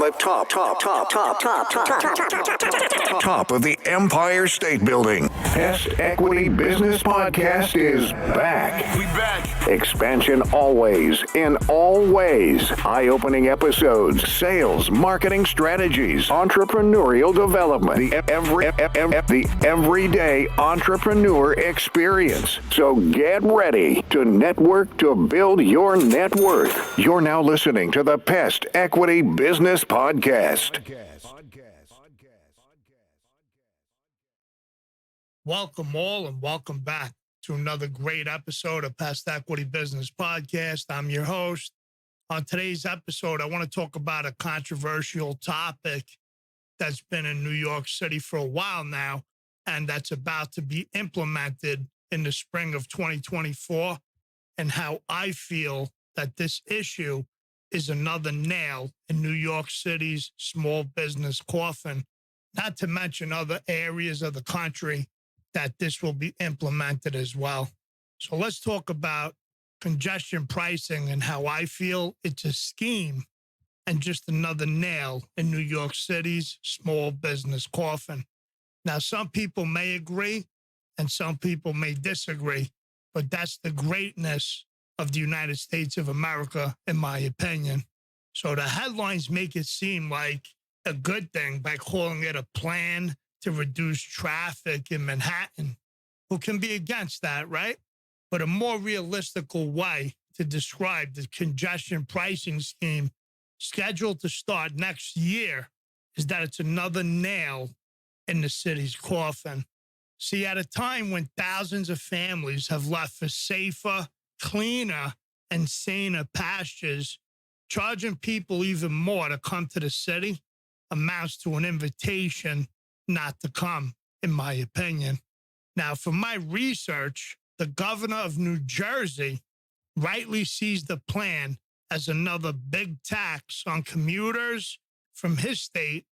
the top of the Empire State Building. Pest Equity Business Podcast is back. We back. Expansion always, in all ways. Eye-opening episodes, sales, marketing strategies, entrepreneurial development, the everyday entrepreneur experience. So get ready to network to build your net worth. You're now listening to the Pest Equity Business Podcast. Welcome all and welcome back to another great episode of Pest Equity Business Podcast. I'm your host. On today's episode, I want to talk about a controversial topic that's been in New York City for a while now, and that's about to be implemented in the spring of 2024, and how I feel that this issue is another nail in New York City's small business coffin, not to mention other areas of the country that this will be implemented as well. So let's talk about congestion pricing and how I feel it's a scheme and just another nail in New York City's small business coffin. Now, some people may agree and some people may disagree, but that's the greatness of the United States of America, in my opinion. So the headlines make it seem like a good thing by calling it a plan to reduce traffic in Manhattan. Who can be against that, right? But a more realistical way to describe the congestion pricing scheme scheduled to start next year is that it's another nail in the city's coffin. See, at a time when thousands of families have left for safer, cleaner, and saner pastures, charging people even more to come to the city amounts to an invitation not to come, in my opinion. Now, from my research, the governor of New Jersey rightly sees the plan as another big tax on commuters from his state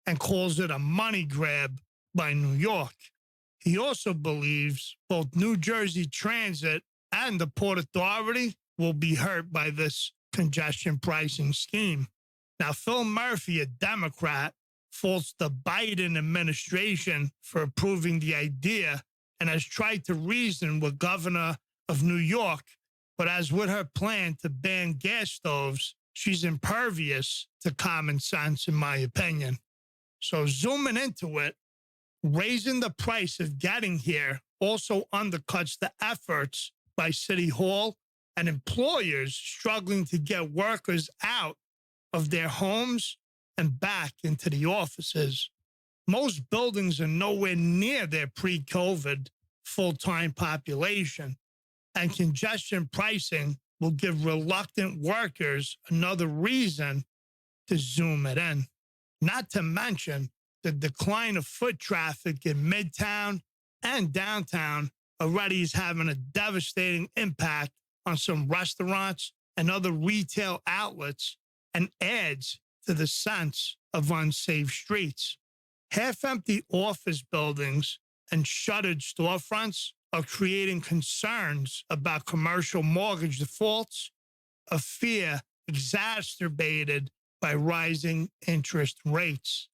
and calls it a money grab by New York. He also believes both New Jersey Transit and the Port Authority will be hurt by this congestion pricing scheme. Now, Phil Murphy, a Democrat, faults the Biden administration for approving the idea and has tried to reason with Governor of New York, but as with her plan to ban gas stoves, she's impervious to common sense, in my opinion. So zooming into it, raising the price of getting here also undercuts the efforts by City Hall and employers struggling to get workers out of their homes and back into the offices. Most buildings are nowhere near their pre-COVID full-time population, and congestion pricing will give reluctant workers another reason to zoom it in. Not to mention the decline of foot traffic in Midtown and downtown already is having a devastating impact on some restaurants and other retail outlets and adds to the sense of unsafe streets. Half-empty office buildings and shuttered storefronts are creating concerns about commercial mortgage defaults, a fear exacerbated by rising interest rates.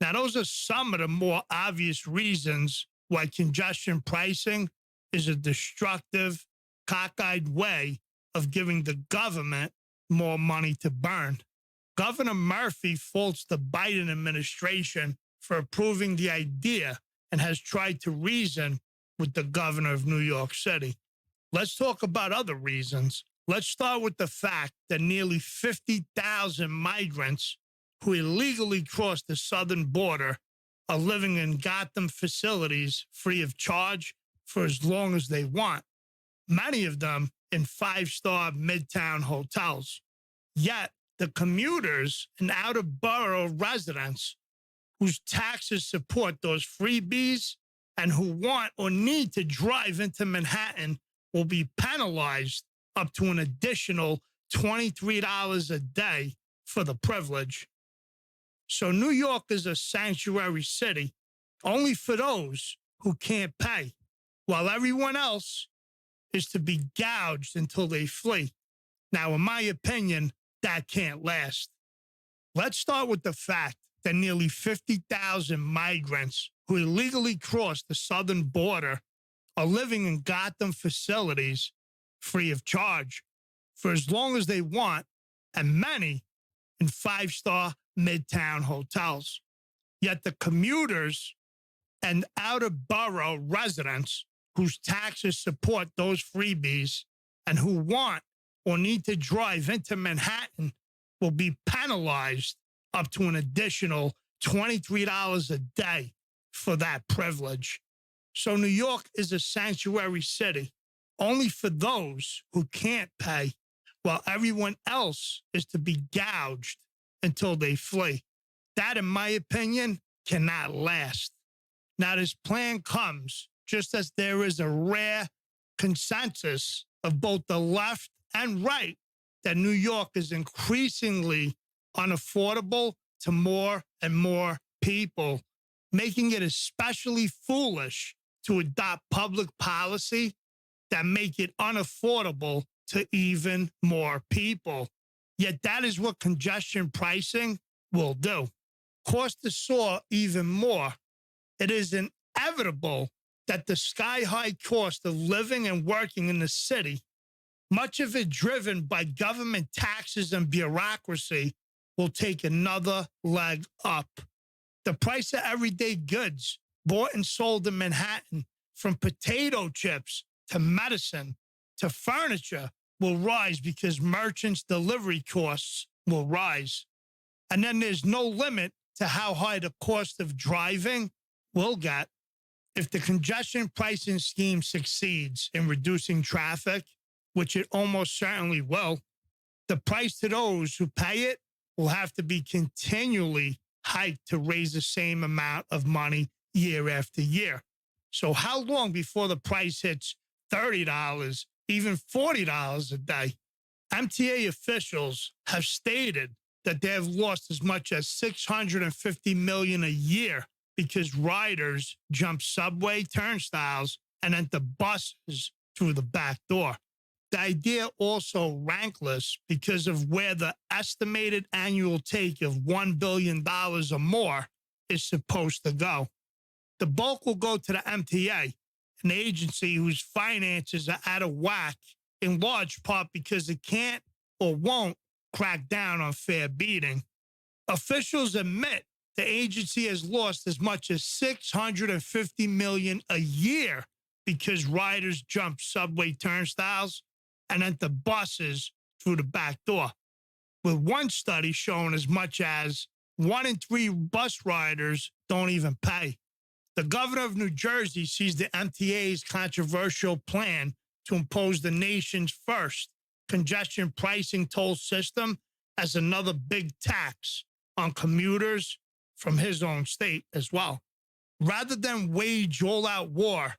Now, those are some of the more obvious reasons why congestion pricing is a destructive, cockeyed way of giving the government more money to burn. Governor Murphy faults the Biden administration for approving the idea and has tried to reason with the governor of New York City. Let's talk about other reasons. Let's start with the fact that nearly 50,000 migrants who illegally crossed the southern border are living in Gotham facilities free of charge for as long as they want, many of them in five-star Midtown hotels. Yet, the commuters and out-of-borough residents whose taxes support those freebies and who want or need to drive into Manhattan will be penalized up to an additional $23 a day for the privilege. So New York is a sanctuary city only for those who can't pay, while everyone else is to be gouged until they flee. Now, in my opinion, that can't last. Let's start with the fact that nearly 50,000 migrants who illegally crossed the southern border are living in Gotham facilities free of charge for as long as they want, and many in five-star midtown hotels. Yet the commuters and outer borough residents whose taxes support those freebies and who want or need to drive into Manhattan will be penalized up to an additional $23 a day for that privilege. So New York is a sanctuary city only for those who can't pay, while everyone else is to be gouged until they flee. That, in my opinion, cannot last. Now, this plan comes just as there is a rare consensus of both the left and right that New York is increasingly unaffordable to more and more people, making it especially foolish to adopt public policy that make it unaffordable to even more people. Yet that is what congestion pricing will do. Cost to soar even more. It is inevitable that the sky-high cost of living and working in the city, much of it driven by government taxes and bureaucracy, will take another leg up. The price of everyday goods bought and sold in Manhattan, from potato chips to medicine to furniture, will rise because merchants' delivery costs will rise. And then there's no limit to how high the cost of driving will get. If the congestion pricing scheme succeeds in reducing traffic, which it almost certainly will, the price to those who pay it will have to be continually hiked to raise the same amount of money year after year. So how long before the price hits $30, even $40 a day? MTA officials have stated that they have lost as much as $650 million a year because riders jump subway turnstiles and enter buses through the back door. The idea also rankless because of where the estimated annual take of $1 billion or more is supposed to go. The bulk will go to the MTA, an agency whose finances are out of whack, in large part because it can't or won't crack down on fair beating. Officials admit the agency has lost as much as $650 million a year because riders jump subway turnstiles and enter buses through the back door, with one study showing as much as 1 in 3 bus riders don't even pay. The governor of New Jersey sees the MTA's controversial plan to impose the nation's first congestion pricing toll system as another big tax on commuters from his own state as well. Rather than wage all-out war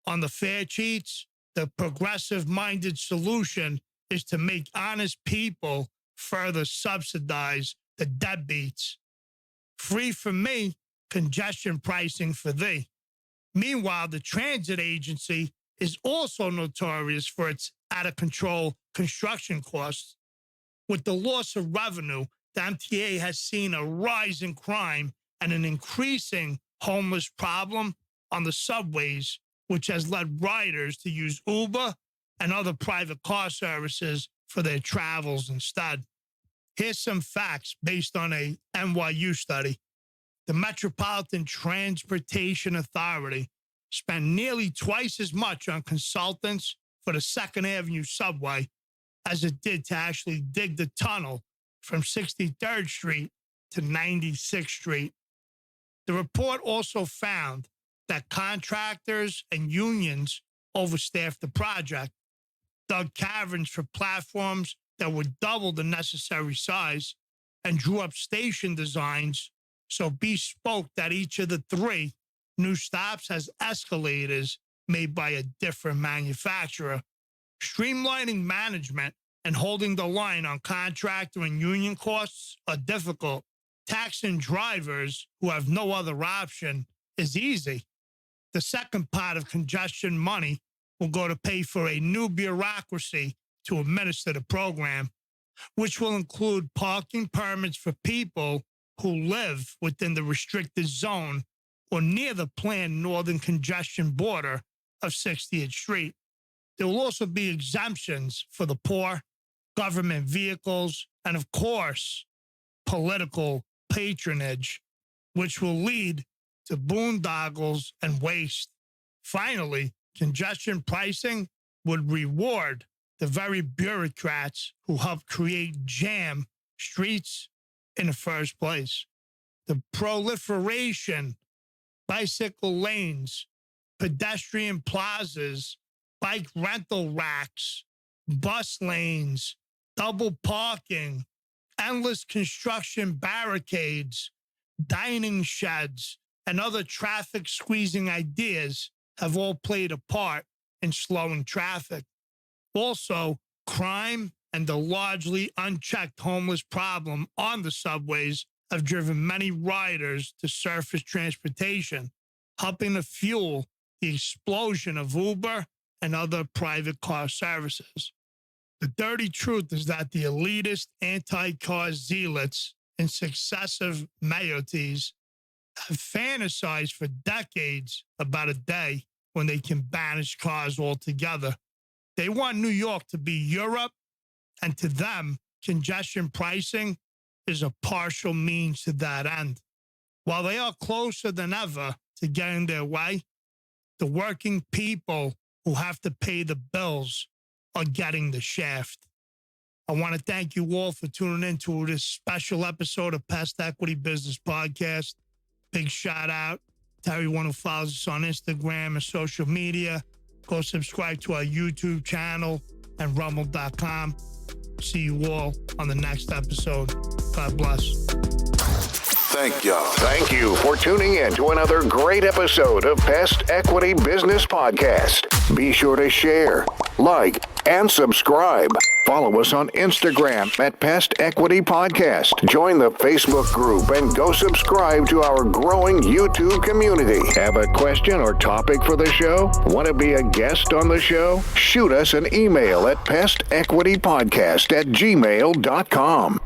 on the fare cheats, the progressive-minded solution is to make honest people further subsidize the deadbeats. Free for me, congestion pricing for thee. Meanwhile, the transit agency is also notorious for its out-of-control construction costs. With the loss of revenue, the MTA has seen a rise in crime and an increasing homeless problem on the subways, which has led riders to use Uber and other private car services for their travels instead. Here's some facts based on a NYU study. The Metropolitan Transportation Authority spent nearly twice as much on consultants for the 2nd Avenue subway as it did to actually dig the tunnel from 63rd Street to 96th Street. The report also found that contractors and unions overstaffed the project, dug caverns for platforms that were double the necessary size, and drew up station designs so bespoke that each of the 3 new stops has escalators made by a different manufacturer. Streamlining management and holding the line on contractor and union costs are difficult. Taxing drivers who have no other option is easy. The second pot of congestion money will go to pay for a new bureaucracy to administer the program. which will include parking permits for people who live within the restricted zone or near the planned northern congestion border of 60th Street. There will also be exemptions for the poor, government vehicles, and of course, political patronage, which will lead to boondoggles and waste. Finally, congestion pricing would reward the very bureaucrats who helped create jam streets in the first place. The proliferation, bicycle lanes, pedestrian plazas, bike rental racks, bus lanes, double parking, endless construction barricades, dining sheds, and other traffic squeezing ideas have all played a part in slowing traffic. Also, crime and the largely unchecked homeless problem on the subways have driven many riders to surface transportation, helping to fuel the explosion of Uber and other private car services. The dirty truth is that the elitist anti-car zealots in successive mayotes have fantasized for decades about a day when they can banish cars altogether. They want New York to be Europe, and to them, congestion pricing is a partial means to that end. While they are closer than ever to getting their way, the working people who have to pay the bills are getting the shaft. I want to thank you all for tuning in to this special episode of Pest Equity Business Podcast. Big shout out to everyone who follows us on Instagram and social media. Go subscribe to our YouTube channel and rumble.com. See you all on the next episode. God bless. Thank you for tuning in to another great episode of Pest Equity Business Podcast. Be sure to share, like, and subscribe. Follow us on Instagram at Pest Equity Podcast. Join the Facebook group and go subscribe to our growing YouTube community. Have a question or topic for the show? Want to be a guest on the show? Shoot us an email at pestequitypodcast@gmail.com.